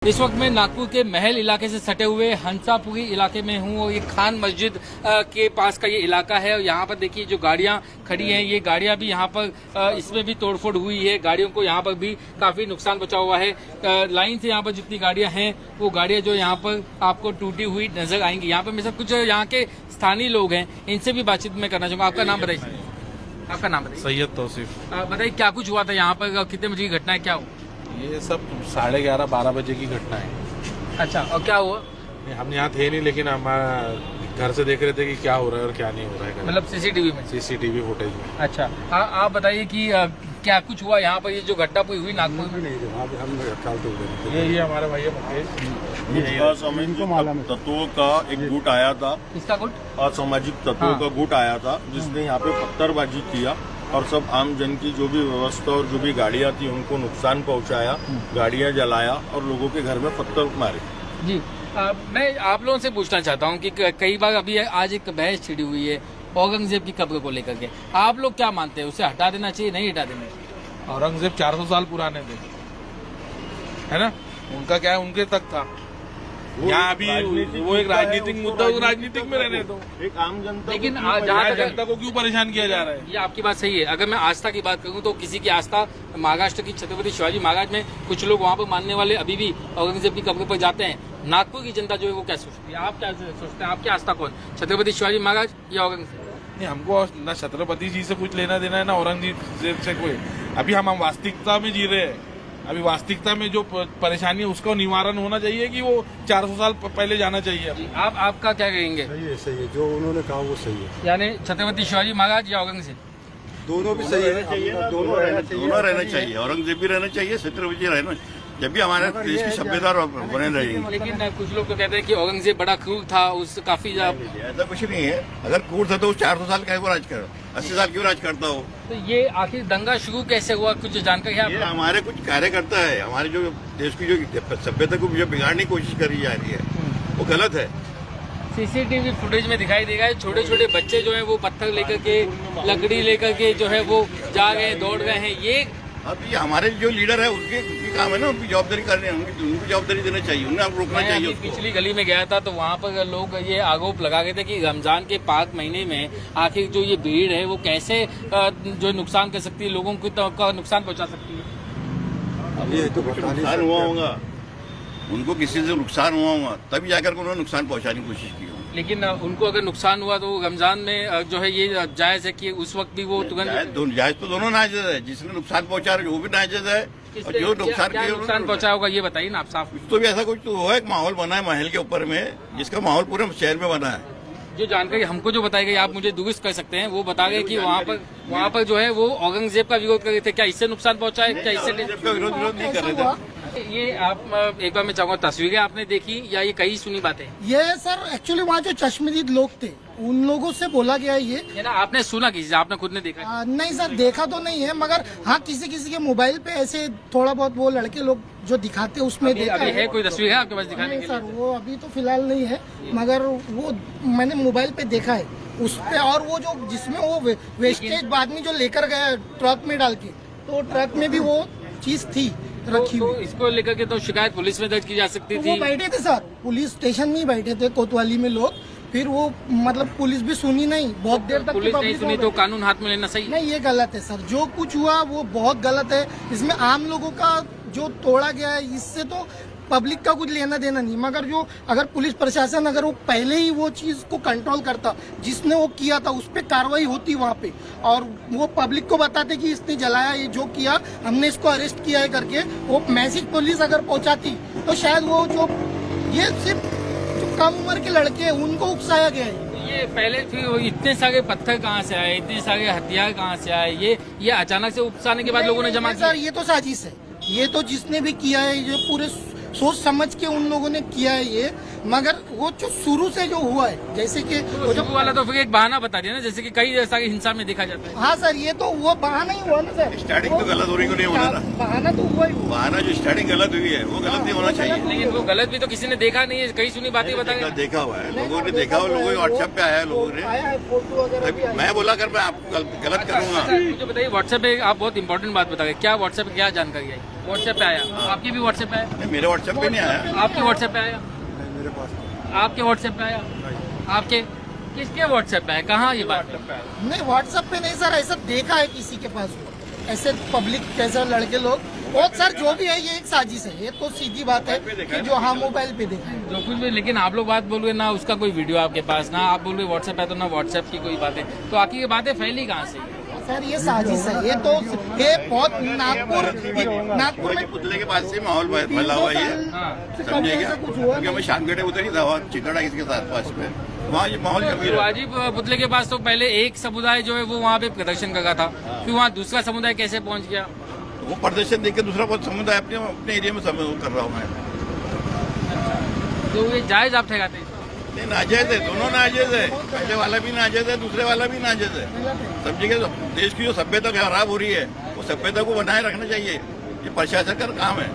इस वक्त मैं नागपुर के महल इलाके से सटे हुए हंसापुरी इलाके में हूँ और ये खान मस्जिद के पास का ये इलाका है और यहाँ पर देखिए जो गाड़ियाँ खड़ी हैं ये गाड़ियाँ भी यहाँ पर इसमें भी तोड़फोड़ हुई है। गाड़ियों को यहाँ पर भी काफी नुकसान पहुंचा हुआ है। लाइन से यहाँ पर जितनी गाड़ियाँ हैं वो गाड़ियाँ जो यहाँ पर आपको टूटी हुई नजर आएंगी। यहाँ पर मेरे साथ कुछ यहाँ के स्थानीय लोग हैं, इनसे भी बातचीत में करना चाहूँगा। आपका नाम बताइए। आपका नाम बताइए। सैयद तौसीफ। बताइए क्या कुछ हुआ था यहाँ पर, कितने बजे की घटना है, क्या हुआ? ये सब 11:30-12 बजे की घटना है। अच्छा, और क्या हुआ? हम यहाँ थे नहीं, लेकिन हम घर से देख रहे थे कि क्या हो रहा है और क्या नहीं हो रहा है। मतलब सीसीटीवी में? सीसीटीवी फुटेज में। अच्छा, आप बताइए कि क्या कुछ हुआ यहाँ पर, ये जो घटना हुई नागपुर में? ये हमारे भैया असामाजिक तत्वों का एक गुट आया था। किसका गुट? असामाजिक तत्वों का गुट आया था जिसने यहाँ पे पत्थरबाजी किया और सब आम जन की जो भी व्यवस्था और जो भी गाड़ियाँ थी उनको नुकसान पहुँचाया, गाड़ियाँ जलाया और लोगों के घर में पत्थर मारे। जी, मैं आप लोगों से पूछना चाहता हूँ कि कई बार अभी आज एक बहस छिड़ी हुई है औरंगजेब की कब्र को लेकर के, आप लोग क्या मानते हैं, उसे हटा देना चाहिए, नहीं हटा देना चाहिए? औरंगजेब 400 साल पुराने थे, है ना? उनका क्या है, उनके तक था। यहाँ अभी वो एक राजनीतिक मुद्दा, राजनीतिक में रहने दो, एक आम जनता। लेकिन जहाँ जनता को क्यों परेशान किया जा रहा है? ये आपकी बात सही है। अगर मैं आस्था की बात करूं तो किसी की आस्था, महाराष्ट्र की छत्रपति शिवाजी महाराज में कुछ लोग वहां पर मानने वाले अभी भी औरंगजेब की कब्र पर जाते हैं। नागपुर की जनता जो है वो क्या सोचती है, आप क्या सोचते हैं? आपकी आस्था कौन, छत्रपति शिवाजी महाराज या औरंगजेब? नहीं, हमको न छत्रपति जी से कुछ लेना देना है ना औरंगजेब से कोई। अभी हम वास्तविकता में जी रहे हैं। अभी वास्तविकता में जो परेशानी है उसका निवारण होना चाहिए कि वो 400 साल पहले जाना चाहिए। आपका क्या कहेंगे? सही है, जो उन्होंने कहा वो सही है। यानी छत्रपति शिवाजी महाराज या औरंगजेब? दोनों भी सही है, दोनों रहना चाहिए। औरंगजेब भी रहना चाहिए, छत्रपति रहना, जब भी हमारे देश की सभ्यता बने रहेगी। लेकिन कुछ लोग तो कहते हैं कि औरंगजेब बड़ा क्रूर था, उससे काफी ऐसा कुछ नहीं है। अगर क्रूर था तो वो 400 साल का राज कर, 80 साल क्यों राज करता हो? तो ये आखिर दंगा शुरू कैसे हुआ, कुछ जानकारी है? ये हमारे कुछ कार्यकर्ता है, हमारे जो देश की जो सभ्यता को जो बिगाड़ने की कोशिश करी जा रही है वो गलत है। सीसीटीवी फुटेज में दिखाई देगा छोटे छोटे बच्चे जो हैं वो पत्थर लेकर के, लकड़ी लेकर के जो है वो जा रहे हैं, दौड़ रहे हैं। ये अब ये हमारे जो लीडर है उनके काम है ना, उनकी जवाबदारी करने, उनको जवाबदारी देना चाहिए, उन्हें आप रोकना चाहिए उसको। पिछली गली में गया था तो वहाँ पर लोग ये आरोप लगा रहे थे कि रमजान के पाक महीने में आखिर जो ये भीड़ है वो कैसे जो नुकसान कर सकती है, लोगों को नुकसान पहुँचा सकती है। अब ये तो नुकसान हुआ होगा, उनको किसी से नुकसान हुआ होगा तभी जाकर उन्होंने नुकसान पहुँचाने की कोशिश की। लेकिन उनको अगर नुकसान हुआ तो रमजान में जो है ये जायज है कि उस वक्त भी वो तुरंत जायज तो दोनों नाजायज है, जिसने नुकसान पहुंचा रहा है वो भी नाजायज है और जो नुकसान पहुंचा होगा ये बताइए ना आप साफ। तो भी ऐसा कुछ तो हुआ, एक माहौल बना है महल के ऊपर में, जिसका माहौल पूरे शहर में बना है। जो जानकारी हमको जो बताई गई, आप मुझे दुरुस्त कर सकते हैं, वो बता गए कि वहाँ पर जो है वो औरंगजेब का विरोध कर रहे थे। क्या इससे नुकसान पहुंचा है? क्या इससे विरोध नहीं कर रहे थे? ये आप एक बार मैं चाहूंगा, तस्वीरें आपने देखी या ये कहीं सुनी बातें? ये सर एक्चुअली वहाँ जो चश्मदीद लोग थे उन लोगों से बोला गया ये ना, आपने सुना किसी से? आपने खुद ने देखा? नहीं सर, देखा तो नहीं है, मगर हाँ किसी किसी के मोबाइल पे ऐसे थोड़ा बहुत वो लड़के लोग जो दिखाते हैं उसमें देखा अभी है। कोई तस्वीर है आपके पास दिखाने के लिए? सर वो अभी तो फिलहाल नहीं है, मगर वो मैंने मोबाइल पे देखा है उस पे। और वो जो जिसमें वो वेस्टेज आदमी जो लेकर गया ट्रक में डाल के, तो ट्रक में भी वो चीज थी रखी हुई। तो इसको लेकर के तो शिकायत पुलिस में दर्ज की जा सकती थी। वो बैठे थे सर, पुलिस स्टेशन में ही बैठे थे कोतवाली में लोग, फिर वो मतलब पुलिस भी सुनी नहीं, बहुत देर तक पुलिस नहीं सुनी तो कानून हाथ में लेना सही नहीं, ये गलत है सर। जो कुछ हुआ वो बहुत गलत है। इसमें आम लोगों का जो तोड़ा गया है इससे तो पब्लिक का कुछ लेना देना नहीं, मगर जो अगर पुलिस प्रशासन अगर वो पहले ही वो चीज को कंट्रोल करता, जिसने वो किया था उस पर कार्रवाई होती वहाँ पे, और वो पब्लिक को बताते कि इसने जलाया, ये जो किया हमने इसको अरेस्ट किया है करके, वो मैसेज पुलिस अगर पहुँचाती तो शायद वो जो ये सिर्फ जो कम उम्र के लड़के हैं उनको उकसाया गया है। ये पहले फिर इतने सारे पत्थर कहाँ से आए, इतने सारे हथियार कहाँ से आए? ये अचानक से उपसाने के बाद लोगों ने जमा किया? सर ये तो साजिश है, ये तो जिसने भी किया है, ये पूरे सोच समझ के उन लोगों ने किया है ये। मगर वो जो शुरू से जो हुआ है, जैसे कि वो जो शुरू वाला तो फिर एक बहाना बता दिया ना, जैसे कि कई ऐसा हिंसा में देखा जाता है। हाँ सर, ये तो वो बहाना ही हुआ ना सर। स्टार्टिंग तो गलत हो रही को नहीं होना था। बहाना तो हुआ ही हुआ। बहाना जो स्टार्टिंग गलत हुई है वो गलत नहीं होना चाहिए। लेकिन वो गलत भी तो किसी ने देखा नहीं है, कई सुनी बातें बता देखा, रहे देखा हुआ है, लोगों ने देखा हुआ, लोगों के व्हाट्सएप पे आया है, लोगों ने। आया है फोटो वगैरह भी आया है। मैं बोला कर मैं आपको गलत करूंगा। मुझे बताइए, व्हाट्सएप पे आप बहुत इंपॉर्टेंट बात बता रहे, क्या व्हाट्सएप पे क्या जानकारी आई? व्हाट्सएप पे आया, आपकी भी व्हाट्सएप पे आया? नहीं, मेरे व्हाट्सएप पे नहीं आया। आपके व्हाट्सएप पे आया? नहीं, मेरे पास नहीं। आपके व्हाट्सएप पे आया? आपके किसके व्हाट्सएप पे है? कहाँ ये बात? नहीं व्हाट्सएप पे नहीं सर, ऐसा देखा है किसी के पास, ऐसे पब्लिक कैसे लड़के लोग। और सर जो भी है ये एक साजिश है, ये तो सीधी बात है कि जो हाँ मोबाइल पे देखा है। जो कुछ भी, लेकिन आप लोग बात बोल रहे ना उसका कोई वीडियो आपके पास, ना आप बोल रहे व्हाट्सएप है तो ना व्हाट्सएप की कोई बातें, तो आखिर ये बातें फैली कहाँ से? सर ये साजिश है, ये तो ये बहुत नागपुर में पुतले के पास से माहौल फैला हुआ है। हाँ। समझे क्या? कुछ हुआ क्योंकि मैं शामगढ़े उतरी था, वहाँ चिकड़ा इसके साथ पास में, वहाँ ये माहौल जमी रहा। शिवाजी पुतले के पास तो पहले एक समुदाय जो है वो वहाँ पे प्रदर्शन कर रहा था, फिर वहाँ दूसरा समुदाय कैसे पहुँच गया? वो प्रदर्शन देख के दूसरा बहुत समुदाय अपने एरिया में कर रहा हूँ मैं। तो ये जायज आप ठहराते हैं? नहीं, नाजायज है, दोनों नाजायज है। पहले वाला भी नाजायज है, दूसरे वाला भी नाजायज है। समझिए, देश की जो सभ्यता खराब हो रही है, वो सभ्यता को बनाए रखना चाहिए, ये प्रशासन का काम है।